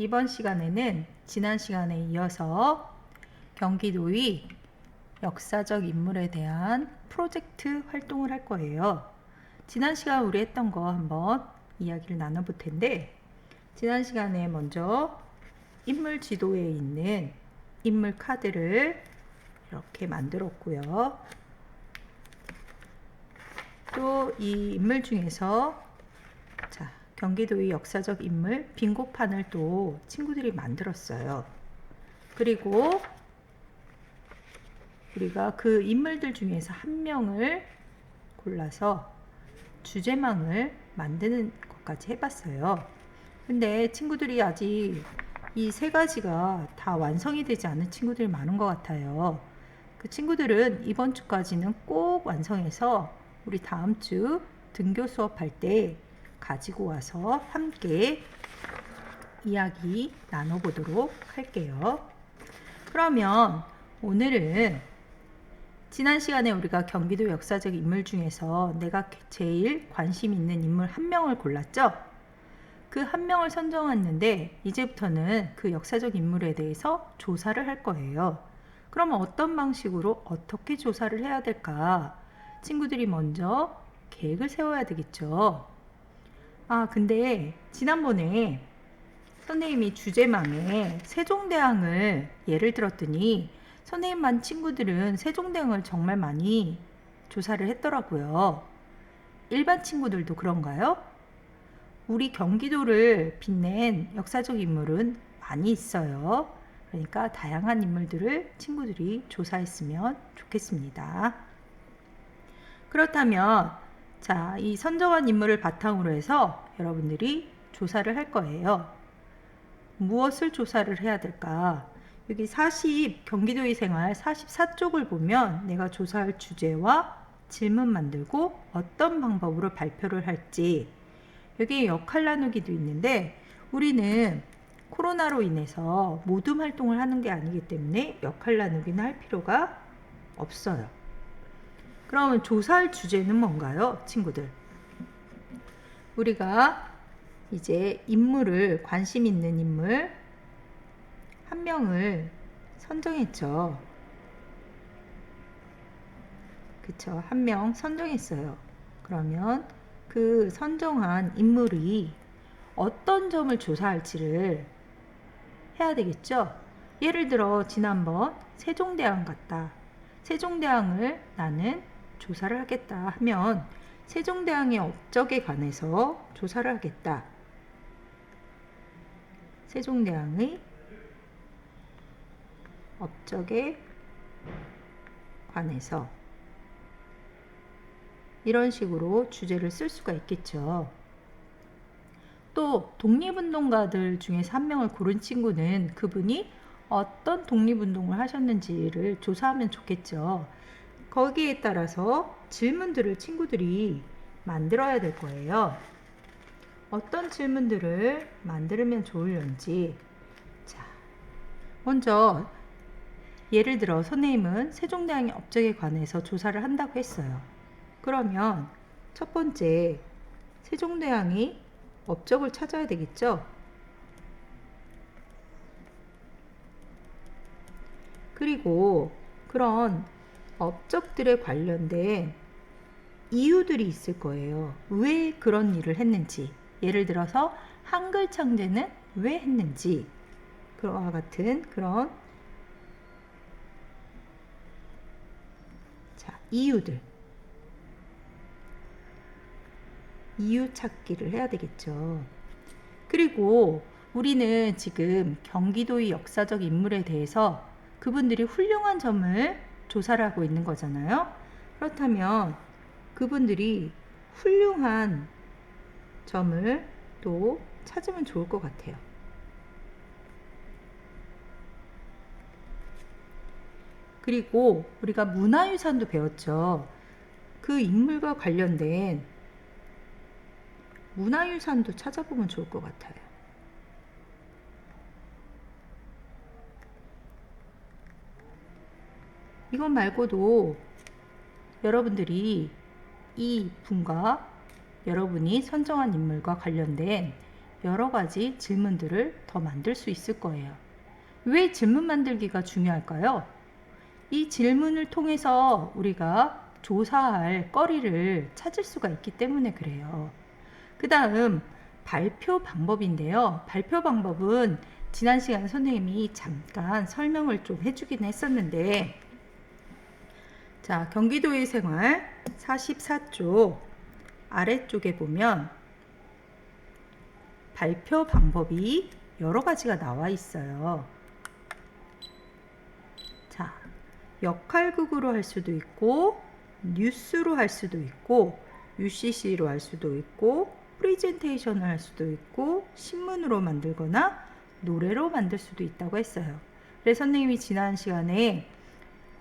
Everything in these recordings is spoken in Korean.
이번 시간에는 지난 시간에 이어서 경기도의 역사적 인물에 대한 프로젝트 활동을 할 거예요. 지난 시간 우리 했던 거 한번 이야기를 나눠볼 텐데, 지난 시간에 먼저 인물 지도에 있는 인물 카드를 이렇게 만들었고요. 또 이 인물 중에서 경기도의 역사적 인물 빙고판을 또 친구들이 만들었어요. 그리고 우리가 그 인물들 중에서 한 명을 골라서 주제망을 만드는 것까지 해봤어요. 근데 친구들이 아직 이 세 가지가 다 완성이 되지 않은 친구들이 많은 것 같아요. 그 친구들은 이번 주까지는 꼭 완성해서 우리 다음 주 등교 수업할 때 가지고 와서 함께 이야기 나눠보도록 할게요. 그러면 오늘은 지난 시간에 우리가 경기도 역사적 인물 중에서 내가 제일 관심 있는 인물 한 명을 골랐죠? 그 한 명을 선정했는데 이제부터는 그 역사적 인물에 대해서 조사를 할 거예요. 그러면 어떤 방식으로 어떻게 조사를 해야 될까? 친구들이 먼저 계획을 세워야 되겠죠. 근데 지난번에 선생님이 주제망에 세종대왕을 예를 들었더니 선생님 반 친구들은 세종대왕을 정말 많이 조사를 했더라고요. 일반 친구들도 그런가요? 우리 경기도를 빛낸 역사적 인물은 많이 있어요. 그러니까 다양한 인물들을 친구들이 조사했으면 좋겠습니다. 그렇다면 이 선정한 인물을 바탕으로 해서 여러분들이 조사를 할 거예요. 무엇을 조사를 해야 될까? 여기 경기도의 생활 44쪽을 보면 내가 조사할 주제와 질문 만들고 어떤 방법으로 발표를 할지, 여기 역할 나누기도 있는데 우리는 코로나로 인해서 모둠 활동을 하는 게 아니기 때문에 역할 나누기는 할 필요가 없어요. 그러면 조사할 주제는 뭔가요, 친구들? 우리가 이제 관심 있는 인물 한 명을 선정했죠. 그쵸? 한 명 선정했어요. 그러면 그 선정한 인물이 어떤 점을 조사할지를 해야 되겠죠? 예를 들어 지난번 세종대왕 같다. 세종대왕을 나는 조사를 하겠다 하면 세종대왕의 업적에 관해서 조사를 하겠다. 세종대왕의 업적에 관해서 이런 식으로 주제를 쓸 수가 있겠죠. 또 독립운동가들 중에서 한 명을 고른 친구는 그분이 어떤 독립운동을 하셨는지를 조사하면 좋겠죠. 거기에 따라서 질문들을 친구들이 만들어야 될 거예요. 어떤 질문들을 만들면 좋을런지. 먼저 예를 들어 선생님은 세종대왕의 업적에 관해서 조사를 한다고 했어요. 그러면 첫 번째, 세종대왕이 업적을 찾아야 되겠죠. 그리고 그런 업적들에 관련된 이유들이 있을 거예요. 왜 그런 일을 했는지, 예를 들어서 한글 창제는 왜 했는지, 그와 같은 그런 이유 찾기를 해야 되겠죠. 그리고 우리는 지금 경기도의 역사적 인물에 대해서 그분들이 훌륭한 점을 조사를 하고 있는 거잖아요. 그렇다면 그분들이 훌륭한 점을 또 찾으면 좋을 것 같아요. 그리고 우리가 문화유산도 배웠죠. 그 인물과 관련된 문화유산도 찾아보면 좋을 것 같아요. 이것 말고도 여러분들이 이 분과 여러분이 선정한 인물과 관련된 여러 가지 질문들을 더 만들 수 있을 거예요. 왜 질문 만들기가 중요할까요? 이 질문을 통해서 우리가 조사할 거리를 찾을 수가 있기 때문에 그래요. 그 다음 발표 방법인데요. 발표 방법은 지난 시간에 선생님이 잠깐 설명을 좀 해주긴 했었는데, 자, 경기도의 생활 44쪽 아래쪽에 보면 발표 방법이 여러 가지가 나와 있어요. 자, 역할극으로 할 수도 있고, 뉴스로 할 수도 있고, UCC로 할 수도 있고, 프레젠테이션을 할 수도 있고, 신문으로 만들거나 노래로 만들 수도 있다고 했어요. 그래서 선생님이 지난 시간에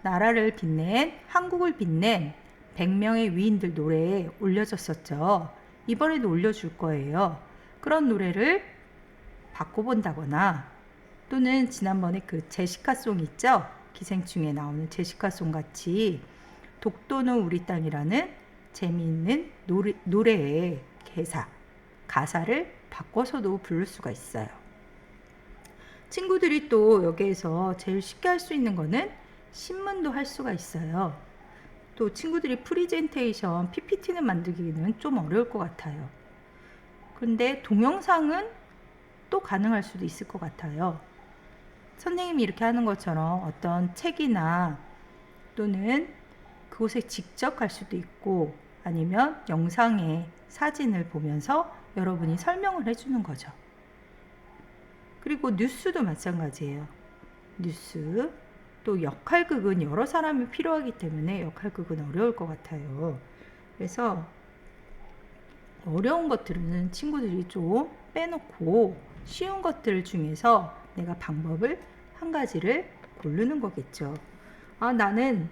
나라를 빛낸, 한국을 빛낸 100명의 위인들 노래에 올려줬었죠. 이번에도 올려줄 거예요. 그런 노래를 바꿔본다거나, 또는 지난번에 그 제시카송 있죠? 기생충에 나오는 제시카송 같이 독도는 우리 땅이라는 재미있는 노래의 가사를 바꿔서도 부를 수가 있어요. 친구들이 또 여기에서 제일 쉽게 할 수 있는 거는 신문도 할 수가 있어요. 또 친구들이 프리젠테이션, PPT는 만들기는 좀 어려울 것 같아요. 근데 동영상은 또 가능할 수도 있을 것 같아요. 선생님이 이렇게 하는 것처럼 어떤 책이나 또는 그곳에 직접 갈 수도 있고, 아니면 영상의 사진을 보면서 여러분이 설명을 해주는 거죠. 그리고 뉴스도 마찬가지예요. 뉴스, 또 역할극은 여러 사람이 필요하기 때문에 역할극은 어려울 것 같아요. 그래서 어려운 것들은 친구들이 좀 빼놓고 쉬운 것들 중에서 내가 방법을 한 가지를 고르는 거겠죠. 아, 나는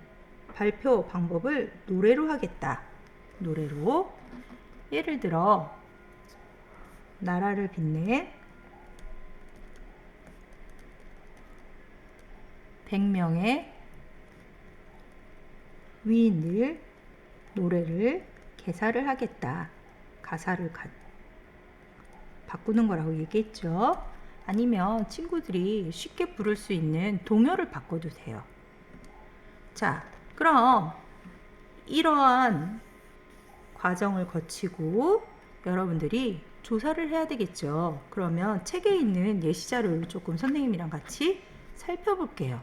발표 방법을 노래로 하겠다. 노래로. 예를 들어 나라를 빛낸 100명의 위인들 노래를 개사를 하겠다. 가사를 바꾸는 거라고 얘기했죠. 아니면 친구들이 쉽게 부를 수 있는 동요를 바꿔도 돼요. 자, 그럼 이러한 과정을 거치고 여러분들이 조사를 해야 되겠죠. 그러면 책에 있는 예시 자료를 조금 선생님이랑 같이 살펴볼게요.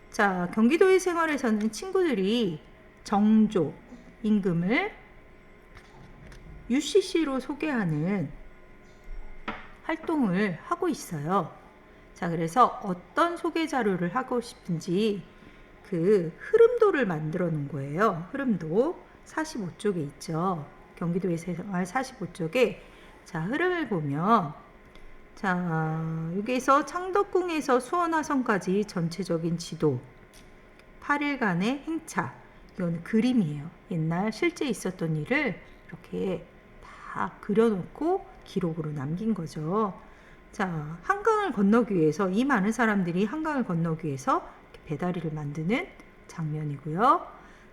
자, 경기도의 생활에서는 친구들이 정조, 임금을 UCC로 소개하는 활동을 하고 있어요. 자, 그래서 어떤 소개 자료를 하고 싶은지 그 흐름도를 만들어 놓은 거예요. 흐름도 45쪽에 있죠. 경기도의 생활 45쪽에 자, 흐름을 보면 자, 여기에서 창덕궁에서 수원화성까지 전체적인 지도 8일간의 행차, 이건 그림이에요. 옛날 실제 있었던 일을 이렇게 다 그려놓고 기록으로 남긴 거죠. 자, 한강을 건너기 위해서 이 많은 사람들이 한강을 건너기 위해서 배다리를 만드는 장면이고요.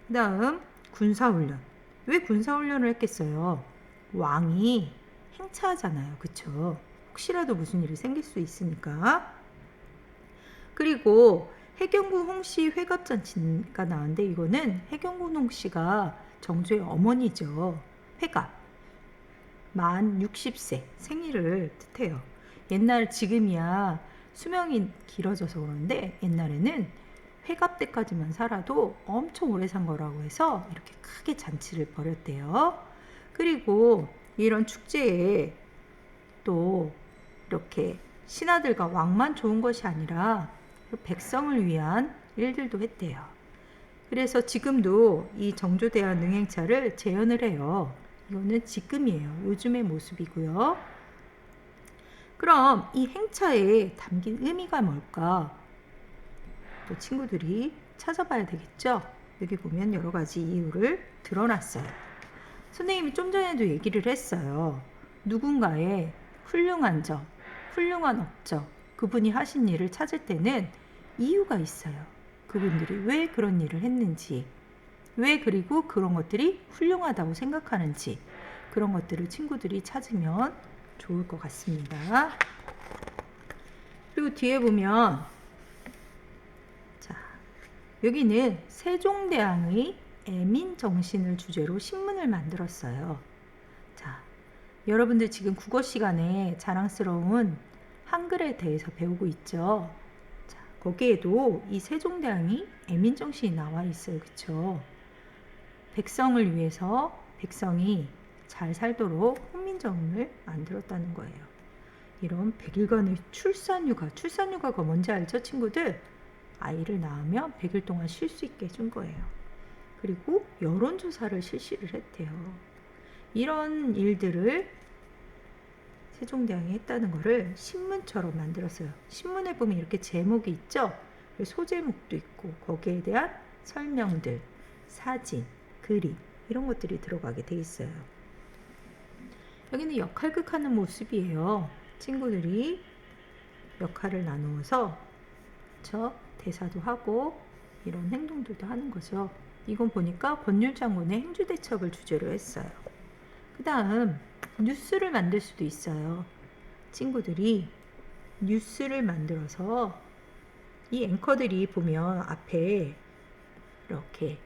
그 다음 군사훈련. 왜 군사훈련을 했겠어요? 왕이 행차하잖아요. 그쵸? 혹시라도 무슨 일이 생길 수 있으니까. 그리고 해경군 홍씨 회갑잔치가 나왔는데, 이거는 해경군 홍씨가 정조의 어머니죠. 회갑. 만 60세 생일을 뜻해요. 옛날, 지금이야 수명이 길어져서 그러는데 옛날에는 회갑 때까지만 살아도 엄청 오래 산 거라고 해서 이렇게 크게 잔치를 벌였대요. 그리고 이런 축제에 또 이렇게 신하들과 왕만 좋은 것이 아니라 백성을 위한 일들도 했대요. 그래서 지금도 이 정조대왕 능행차를 재현을 해요. 이거는 지금이에요. 요즘의 모습이고요. 그럼 이 행차에 담긴 의미가 뭘까? 또 친구들이 찾아봐야 되겠죠? 여기 보면 여러 가지 이유를 드러났어요. 선생님이 좀 전에도 얘기를 했어요. 누군가의 훌륭한 점, 훌륭한 업적, 그분이 하신 일을 찾을 때는 이유가 있어요. 그분들이 왜 그런 일을 했는지, 왜 그리고 그런 것들이 훌륭하다고 생각하는지, 그런 것들을 친구들이 찾으면 좋을 것 같습니다. 그리고 뒤에 보면 자, 여기는 세종대왕의 애민 정신을 주제로 신문을 만들었어요. 자, 여러분들 지금 국어 시간에 자랑스러운 한글에 대해서 배우고 있죠. 자, 거기에도 이 세종대왕이 애민 정신이 나와 있어요. 그쵸? 백성을 위해서 백성이 잘 살도록 훈민정음을 만들었다는 거예요. 이런 100일간의 출산휴가가 뭔지 알죠, 친구들? 아이를 낳으면 100일 동안 쉴 수 있게 해준 거예요. 그리고 여론조사를 실시를 했대요. 이런 일들을 세종대왕이 했다는 거를 신문처럼 만들었어요. 신문에 보면 이렇게 제목이 있죠? 소제목도 있고 거기에 대한 설명들, 사진, 그림 이런 것들이 들어가게 돼 있어요. 여기는 역할극하는 모습이에요. 친구들이 역할을 나누어서 대사도 하고 이런 행동들도 하는 거죠. 이건 보니까 권율장군의 행주대첩을 주제로 했어요. 그 다음 뉴스를 만들 수도 있어요. 친구들이 뉴스를 만들어서 이 앵커들이 보면 앞에 이렇게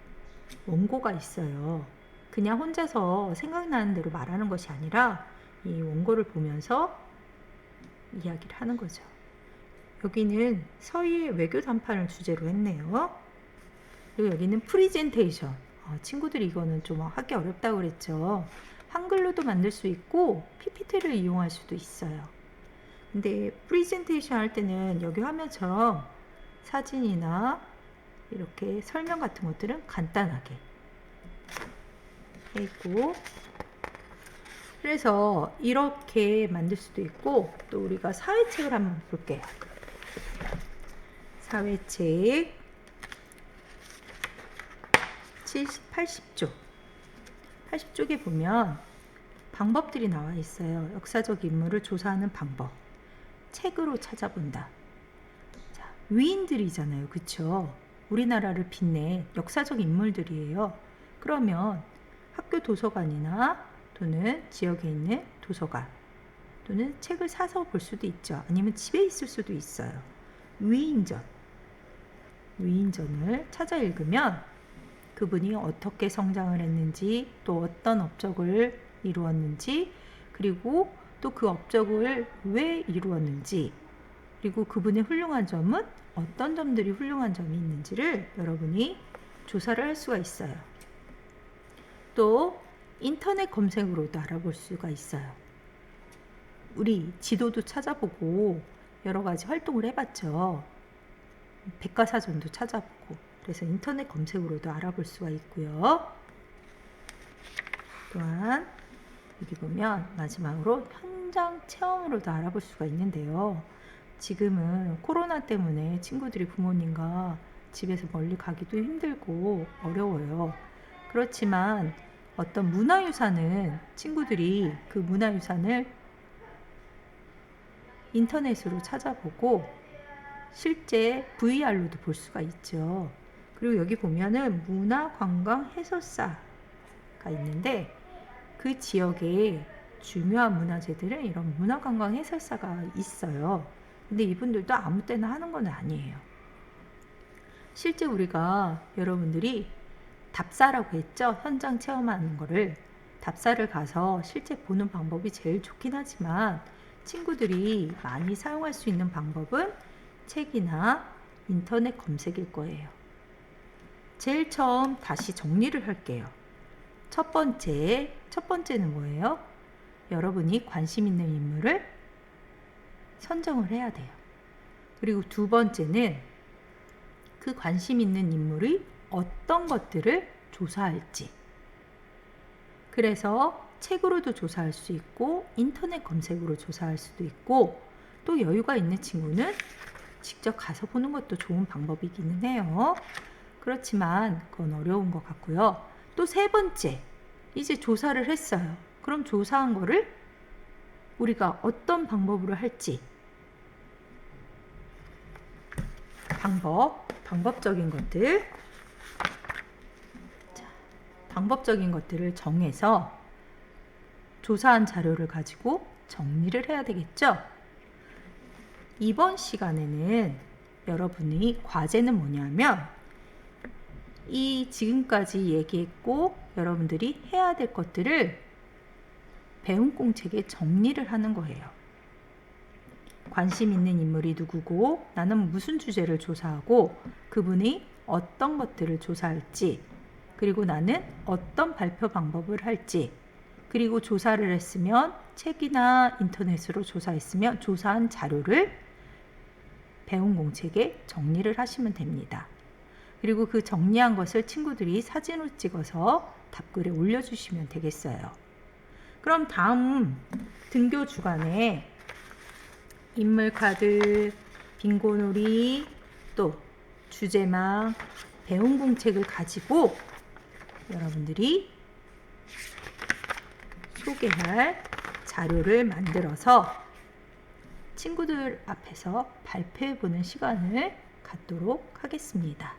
원고가 있어요. 그냥 혼자서 생각나는 대로 말하는 것이 아니라 이 원고를 보면서 이야기를 하는 거죠. 여기는 서희의 외교 단판을 주제로 했네요. 그리고 여기는 프리젠테이션. 친구들이 이거는 좀 하기 어렵다고 그랬죠. 한글로도 만들 수 있고 PPT를 이용할 수도 있어요. 근데 프리젠테이션 할 때는 여기 화면처럼 사진이나 이렇게 설명 같은 것들은 간단하게 해 있고, 그래서 이렇게 만들 수도 있고, 또 우리가 사회책을 한번 볼게요. 사회책 80쪽 80쪽에 보면 방법들이 나와 있어요. 역사적 인물을 조사하는 방법, 책으로 찾아본다. 자, 위인들이잖아요. 그쵸? 우리나라를 빛낸 역사적 인물들이에요. 그러면 학교 도서관이나 또는 지역에 있는 도서관 또는 책을 사서 볼 수도 있죠. 아니면 집에 있을 수도 있어요. 위인전을 찾아 읽으면 그분이 어떻게 성장을 했는지, 또 어떤 업적을 이루었는지, 그리고 또 그 업적을 왜 이루었는지, 그리고 그분의 훌륭한 점은 어떤 점들이 훌륭한 점이 있는지를 여러분이 조사를 할 수가 있어요. 또 인터넷 검색으로도 알아볼 수가 있어요. 우리 지도도 찾아보고 여러 가지 활동을 해봤죠. 백과사전도 찾아보고, 그래서 인터넷 검색으로도 알아볼 수가 있고요. 또한 여기 보면 마지막으로 현장 체험으로도 알아볼 수가 있는데요. 지금은 코로나 때문에 친구들이 부모님과 집에서 멀리 가기도 힘들고 어려워요. 그렇지만 어떤 문화유산은 친구들이 그 문화유산을 인터넷으로 찾아보고 실제 VR로도 볼 수가 있죠. 그리고 여기 보면은 문화관광해설사가 있는데 그 지역에 중요한 문화재들은 이런 문화관광해설사가 있어요. 근데 이분들도 아무 때나 하는 건 아니에요. 실제 우리가 여러분들이 답사라고 했죠. 현장 체험하는 거를. 답사를 가서 실제 보는 방법이 제일 좋긴 하지만 친구들이 많이 사용할 수 있는 방법은 책이나 인터넷 검색일 거예요. 제일 처음 다시 정리를 할게요. 첫 번째는 뭐예요? 여러분이 관심 있는 인물을 선정을 해야 돼요. 그리고 두 번째는 그 관심 있는 인물이 어떤 것들을 조사할지. 그래서 책으로도 조사할 수 있고 인터넷 검색으로 조사할 수도 있고, 또 여유가 있는 친구는 직접 가서 보는 것도 좋은 방법이기는 해요. 그렇지만 그건 어려운 것 같고요. 또 세 번째, 이제 조사를 했어요. 그럼 조사한 거를 우리가 어떤 방법으로 할지, 방법적인 것들, 방법적인 것들을 정해서 조사한 자료를 가지고 정리를 해야 되겠죠? 이번 시간에는 여러분이 과제는 뭐냐면 이 지금까지 얘기했고 여러분들이 해야 될 것들을 배운 공책에 정리를 하는 거예요. 관심 있는 인물이 누구고 나는 무슨 주제를 조사하고 그분이 어떤 것들을 조사할지 그리고 나는 어떤 발표 방법을 할지 그리고 조사를 했으면 책이나 인터넷으로 조사했으면 조사한 자료를 배운 공책에 정리를 하시면 됩니다. 그리고 그 정리한 것을 친구들이 사진으로 찍어서 답글에 올려주시면 되겠어요. 그럼 다음 등교 주간에 인물카드, 빙고놀이, 또 주제망, 배운 공책을 가지고 여러분들이 소개할 자료를 만들어서 친구들 앞에서 발표해보는 시간을 갖도록 하겠습니다.